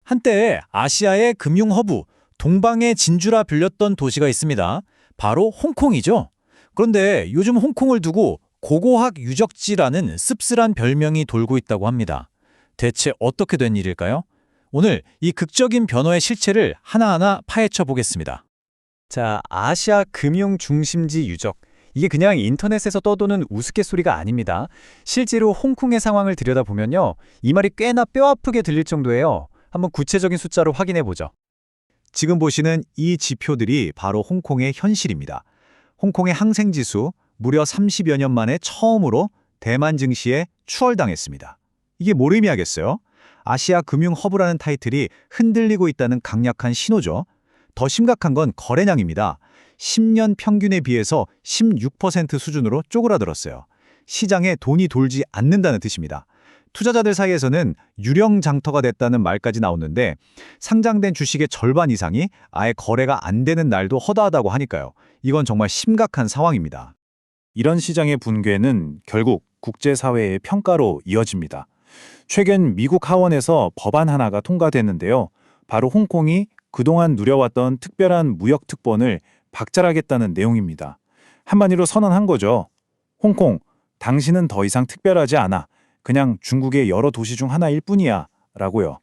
한때 아시아의 금융 허브, 동방의 진주라 불렸던 도시가 있습니다. 바로 홍콩이죠. 그런데 요즘 홍콩을 두고 고고학 유적지라는 씁쓸한 별명이 돌고 있다고 합니다. 대체 어떻게 된 일일까요? 오늘 이 극적인 변화의 실체를 하나하나 파헤쳐 보겠습니다. 자, 아시아 금융 중심지 유적. 이게 그냥 인터넷에서 떠도는 우스갯소리가 아닙니다. 실제로 홍콩의 상황을 들여다보면요. 이 말이 꽤나 뼈아프게 들릴 정도예요. 한번 구체적인 숫자로 확인해 보죠. 지금 보시는 이 지표들이 바로 홍콩의 현실입니다. 홍콩의 항생지수 무려 30여 년 만에 처음으로 대만 증시에 추월당했습니다. 이게 뭘 의미하겠어요? 아시아 금융 허브라는 타이틀이 흔들리고 있다는 강력한 신호죠. 더 심각한 건 거래량입니다. 10년 평균에 비해서 16% 수준으로 쪼그라들었어요. 시장에 돈이 돌지 않는다는 뜻입니다. 투자자들 사이에서는 유령장터가 됐다는 말까지 나오는데 상장된 주식의 절반 이상이 아예 거래가 안 되는 날도 허다하다고 하니까요. 이건 정말 심각한 상황입니다. 이런 시장의 붕괴는 결국 국제사회의 평가로 이어집니다. 최근 미국 하원에서 법안 하나가 통과됐는데요. 바로 홍콩이 그동안 누려왔던 특별한 무역 특권을 박탈하겠다는 내용입니다. 한마디로 선언한 거죠. 홍콩, 당신은 더 이상 특별하지 않아. 그냥 중국의 여러 도시 중 하나일 뿐이야. 라고요.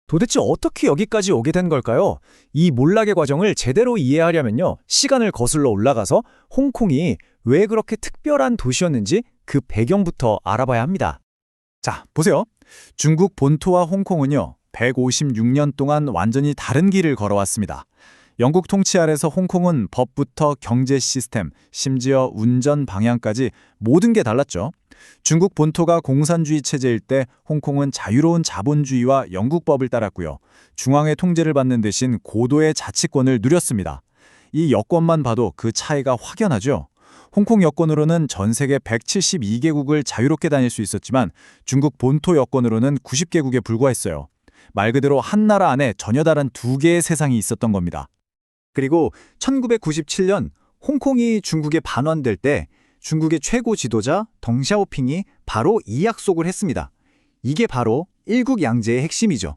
도대체 어떻게 여기까지 오게 된 걸까요? 이 몰락의 과정을 제대로 이해하려면요. 시간을 거슬러 올라가서 홍콩이 왜 그렇게 특별한 도시였는지 그 배경부터 알아봐야 합니다. 자, 보세요. 중국 본토와 홍콩은요. 156년 동안 완전히 다른 길을 걸어왔습니다. 영국 통치 아래서 홍콩은 법부터 경제 시스템, 심지어 운전 방향까지 모든 게 달랐죠. 중국 본토가 공산주의 체제일 때 홍콩은 자유로운 자본주의와 영국법을 따랐고요. 중앙의 통제를 받는 대신 고도의 자치권을 누렸습니다. 이 여권만 봐도 그 차이가 확연하죠. 홍콩 여권으로는 전 세계 172개국을 자유롭게 다닐 수 있었지만 중국 본토 여권으로는 90개국에 불과했어요. 말 그대로 한 나라 안에 전혀 다른 두 개의 세상이 있었던 겁니다. 그리고 1997년 홍콩이 중국에 반환될 때 중국의 최고 지도자 덩샤오핑이 바로 이 약속을 했습니다. 이게 바로 일국양제의 핵심이죠.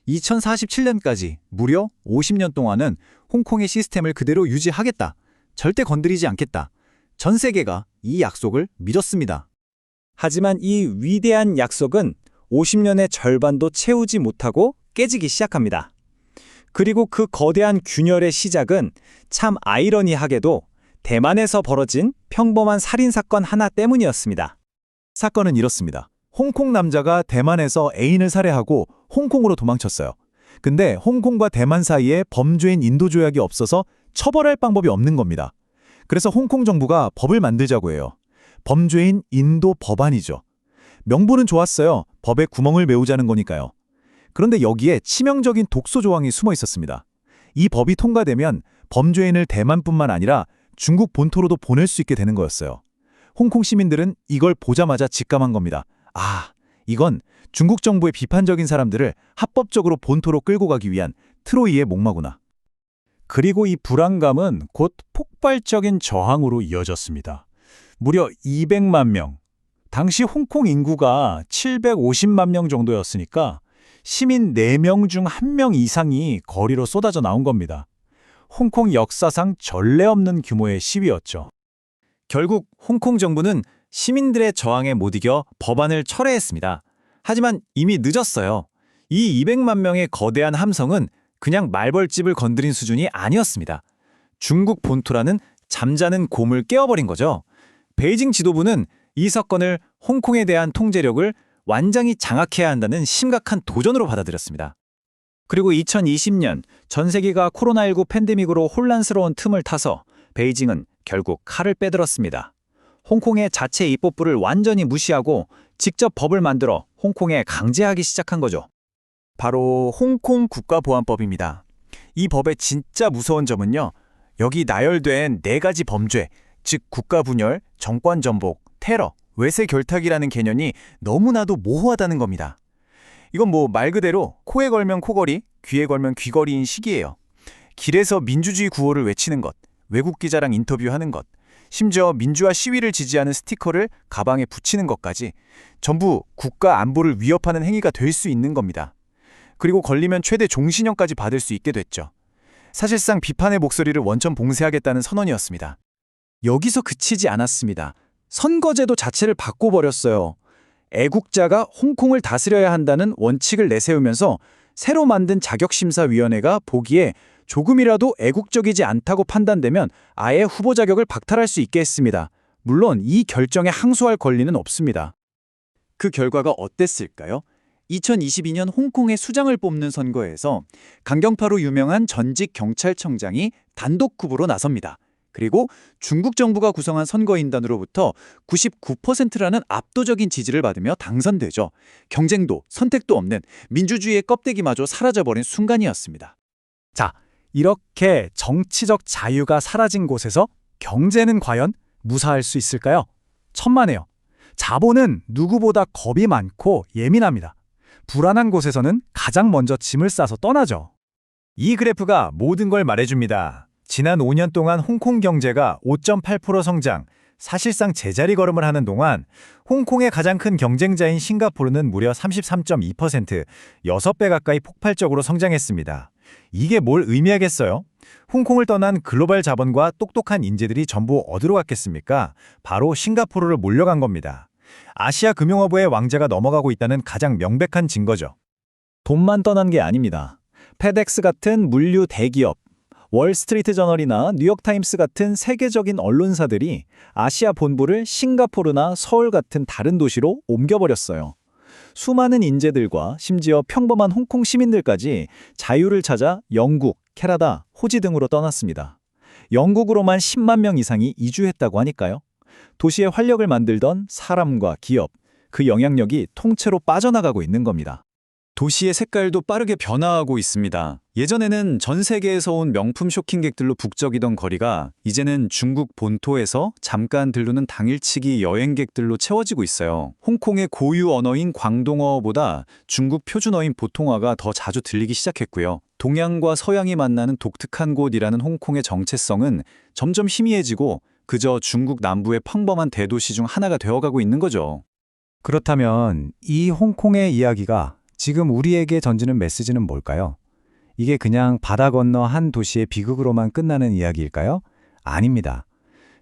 2047년까지 무려 50년 동안은 홍콩의 시스템을 그대로 유지하겠다. 절대 건드리지 않겠다. 전 세계가 이 약속을 믿었습니다. 하지만 이 위대한 약속은 50년의 절반도 채우지 못하고 깨지기 시작합니다. 그리고 그 거대한 균열의 시작은 참 아이러니하게도 대만에서 벌어진 평범한 살인사건 하나 때문이었습니다. 사건은 이렇습니다. 홍콩 남자가 대만에서 애인을 살해하고 홍콩으로 도망쳤어요. 근데 홍콩과 대만 사이에 범죄인 인도 조약이 없어서 처벌할 방법이 없는 겁니다. 그래서 홍콩 정부가 법을 만들자고 해요. 범죄인 인도 법안이죠. 명분은 좋았어요. 법에 구멍을 메우자는 거니까요. 그런데 여기에 치명적인 독소 조항이 숨어 있었습니다. 이 법이 통과되면 범죄인을 대만뿐만 아니라 중국 본토로도 보낼 수 있게 되는 거였어요. 홍콩 시민들은 이걸 보자마자 직감한 겁니다. 아, 이건 중국 정부의 비판적인 사람들을 합법적으로 본토로 끌고 가기 위한 트로이의 목마구나. 그리고 이 불안감은 곧 폭발적인 저항으로 이어졌습니다. 무려 200만 명. 당시 홍콩 인구가 750만 명 정도였으니까 시민 4명 중 1명 이상이 거리로 쏟아져 나온 겁니다. 홍콩 역사상 전례 없는 규모의 시위였죠. 결국 홍콩 정부는 시민들의 저항에 못 이겨 법안을 철회했습니다. 하지만 이미 늦었어요. 이 200만 명의 거대한 함성은 그냥 말벌집을 건드린 수준이 아니었습니다. 중국 본토라는 잠자는 곰을 깨워버린 거죠. 베이징 지도부는 이 사건을 홍콩에 대한 통제력을 완전히 장악해야 한다는 심각한 도전으로 받아들였습니다. 그리고 2020년 전 세계가 코로나19 팬데믹으로 혼란스러운 틈을 타서 베이징은 결국 칼을 빼들었습니다. 홍콩의 자체 입법부를 완전히 무시하고 직접 법을 만들어 홍콩에 강제하기 시작한 거죠. 바로 홍콩 국가보안법입니다. 이 법의 진짜 무서운 점은요. 여기 나열된 4가지 범죄, 즉 국가분열, 정권전복, 테러, 외세 결탁이라는 개념이 너무나도 모호하다는 겁니다. 이건 뭐 말 그대로 코에 걸면 코걸이, 귀에 걸면 귀걸이인 식이에요. 길에서 민주주의 구호를 외치는 것, 외국 기자랑 인터뷰하는 것, 심지어 민주화 시위를 지지하는 스티커를 가방에 붙이는 것까지 전부 국가 안보를 위협하는 행위가 될 수 있는 겁니다. 그리고 걸리면 최대 종신형까지 받을 수 있게 됐죠. 사실상 비판의 목소리를 원천 봉쇄하겠다는 선언이었습니다. 여기서 그치지 않았습니다. 선거제도 자체를 바꿔버렸어요. 애국자가 홍콩을 다스려야 한다는 원칙을 내세우면서 새로 만든 자격심사위원회가 보기에 조금이라도 애국적이지 않다고 판단되면 아예 후보 자격을 박탈할 수 있게 했습니다. 물론 이 결정에 항소할 권리는 없습니다. 그 결과가 어땠을까요? 2022년 홍콩의 수장을 뽑는 선거에서 강경파로 유명한 전직 경찰청장이 단독 후보로 나섭니다. 그리고 중국 정부가 구성한 선거인단으로부터 99%라는 압도적인 지지를 받으며 당선되죠. 경쟁도 선택도 없는 민주주의의 껍데기마저 사라져버린 순간이었습니다. 자, 이렇게 정치적 자유가 사라진 곳에서 경제는 과연 무사할 수 있을까요? 천만에요. 자본은 누구보다 겁이 많고 예민합니다. 불안한 곳에서는 가장 먼저 짐을 싸서 떠나죠. 이 그래프가 모든 걸 말해줍니다. 지난 5년 동안 홍콩 경제가 5.8% 성장, 사실상 제자리 걸음을 하는 동안 홍콩의 가장 큰 경쟁자인 싱가포르는 무려 33.2%, 6배 가까이 폭발적으로 성장했습니다. 이게 뭘 의미하겠어요? 홍콩을 떠난 글로벌 자본과 똑똑한 인재들이 전부 어디로 갔겠습니까? 바로 싱가포르로 몰려간 겁니다. 아시아 금융허브의 왕자가 넘어가고 있다는 가장 명백한 증거죠. 돈만 떠난 게 아닙니다. 페덱스 같은 물류 대기업, 월스트리트 저널이나 뉴욕타임스 같은 세계적인 언론사들이 아시아 본부를 싱가포르나 서울 같은 다른 도시로 옮겨버렸어요. 수많은 인재들과 심지어 평범한 홍콩 시민들까지 자유를 찾아 영국, 캐나다, 호주 등으로 떠났습니다. 영국으로만 10만 명 이상이 이주했다고 하니까요. 도시에 활력을 만들던 사람과 기업, 그 영향력이 통째로 빠져나가고 있는 겁니다. 도시의 색깔도 빠르게 변화하고 있습니다. 예전에는 전 세계에서 온 명품 쇼핑객들로 북적이던 거리가 이제는 중국 본토에서 잠깐 들르는 당일치기 여행객들로 채워지고 있어요. 홍콩의 고유 언어인 광동어보다 중국 표준어인 보통어가 더 자주 들리기 시작했고요. 동양과 서양이 만나는 독특한 곳이라는 홍콩의 정체성은 점점 희미해지고 그저 중국 남부의 평범한 대도시 중 하나가 되어가고 있는 거죠. 그렇다면 이 홍콩의 이야기가 지금 우리에게 던지는 메시지는 뭘까요? 이게 그냥 바다 건너 한 도시의 비극으로만 끝나는 이야기일까요? 아닙니다.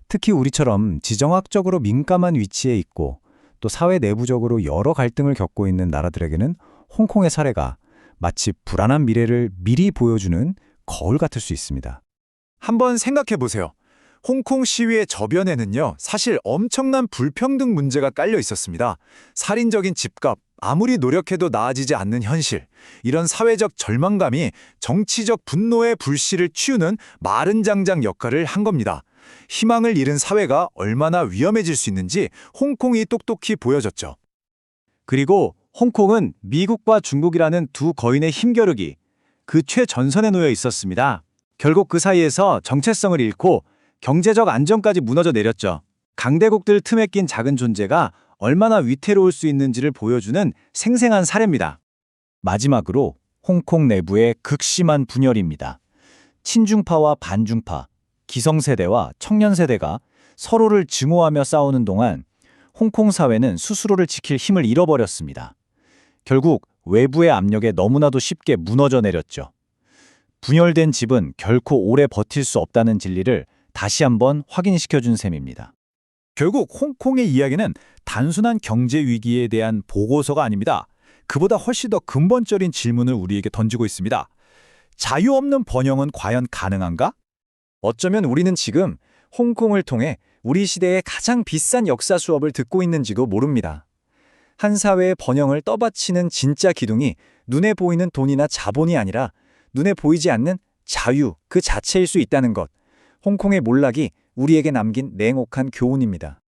특히 우리처럼 지정학적으로 민감한 위치에 있고 또 사회 내부적으로 여러 갈등을 겪고 있는 나라들에게는 홍콩의 사례가 마치 불안한 미래를 미리 보여주는 거울 같을 수 있습니다. 한번 생각해 보세요. 홍콩 시위의 저변에는요, 사실 엄청난 불평등 문제가 깔려 있었습니다. 살인적인 집값, 아무리 노력해도 나아지지 않는 현실, 이런 사회적 절망감이 정치적 분노의 불씨를 치우는 마른 장작 역할을 한 겁니다. 희망을 잃은 사회가 얼마나 위험해질 수 있는지 홍콩이 똑똑히 보여줬죠. 그리고 홍콩은 미국과 중국이라는 두 거인의 힘겨루기, 그 최전선에 놓여 있었습니다. 결국 그 사이에서 정체성을 잃고 경제적 안정까지 무너져 내렸죠. 강대국들 틈에 낀 작은 존재가 얼마나 위태로울 수 있는지를 보여주는 생생한 사례입니다. 마지막으로 홍콩 내부의 극심한 분열입니다. 친중파와 반중파, 기성세대와 청년세대가 서로를 증오하며 싸우는 동안 홍콩 사회는 스스로를 지킬 힘을 잃어버렸습니다. 결국 외부의 압력에 너무나도 쉽게 무너져 내렸죠. 분열된 집은 결코 오래 버틸 수 없다는 진리를 다시 한번 확인시켜준 셈입니다. 결국 홍콩의 이야기는 단순한 경제 위기에 대한 보고서가 아닙니다. 그보다 훨씬 더 근본적인 질문을 우리에게 던지고 있습니다. 자유 없는 번영은 과연 가능한가? 어쩌면 우리는 지금 홍콩을 통해 우리 시대의 가장 비싼 역사 수업을 듣고 있는지도 모릅니다. 한 사회의 번영을 떠받치는 진짜 기둥이 눈에 보이는 돈이나 자본이 아니라 눈에 보이지 않는 자유 그 자체일 수 있다는 것. 홍콩의 몰락이 우리에게 남긴 냉혹한 교훈입니다.